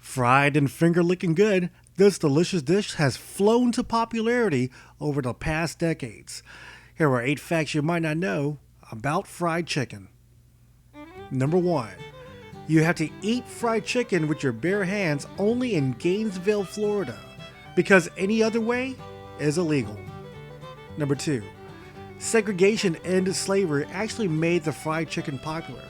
Fried and finger-licking good, this delicious dish has flown to popularity over the past decades. Here are 8 facts you might not know about fried chicken. Number 1. You have to eat fried chicken with your bare hands only in Gainesville, Florida, because any other way is illegal. Number 2. Segregation and slavery actually made the fried chicken popular.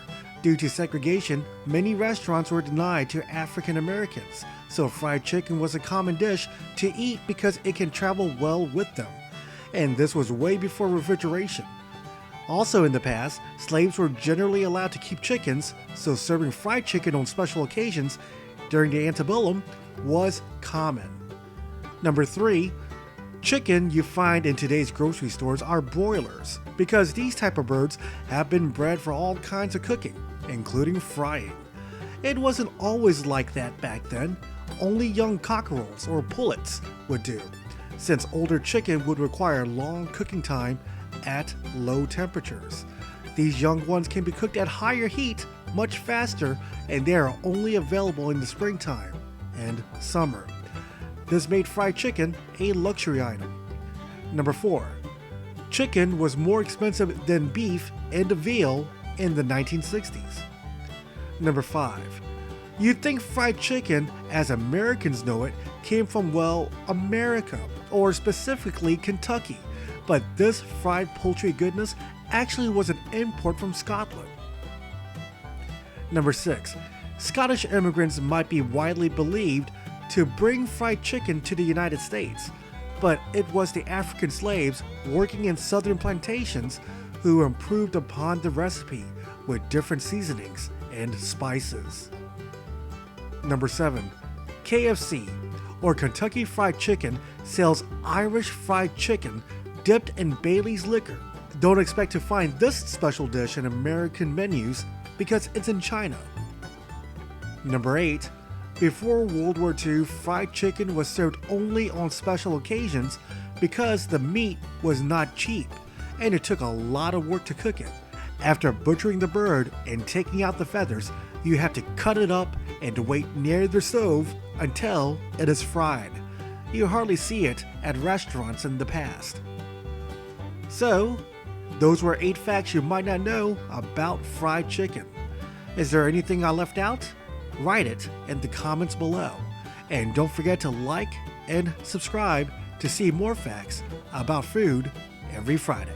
Due to segregation, many restaurants were denied to African Americans, so fried chicken was a common dish to eat because it can travel well with them. And this was way before refrigeration. Also in the past, slaves were generally allowed to keep chickens, so serving fried chicken on special occasions during the antebellum was common. Number 3. Chicken you find in today's grocery stores are broilers, because these type of birds have been bred for all kinds of cooking, including frying. It wasn't always like that back then. Only young cockerels or pullets would do, since older chicken would require long cooking time at low temperatures. These young ones can be cooked at higher heat much faster, and they are only available in the springtime and summer. This made fried chicken a luxury item. Number 4. Chicken was more expensive than beef and veal in the 1960s. Number 5. You'd think fried chicken, as Americans know it, came from, well, America, or specifically Kentucky, but this fried poultry goodness actually was an import from Scotland. Number 6. Scottish immigrants might be widely believed to bring fried chicken to the United States, but it was the African slaves working in southern plantations who improved upon the recipe with different seasonings and spices. Number 7. KFC, or Kentucky Fried Chicken, sells Irish fried chicken dipped in Bailey's liquor. Don't expect to find this special dish in American menus because it's in China. Number 8. Before World War II, fried chicken was served only on special occasions because the meat was not cheap and it took a lot of work to cook it. After butchering the bird and taking out the feathers, you have to cut it up and wait near the stove until it is fried. You hardly see it at restaurants in the past. So, those were 8 facts you might not know about fried chicken. Is there anything I left out? Write it in the comments below. And don't forget to like and subscribe to see more facts about food every Friday.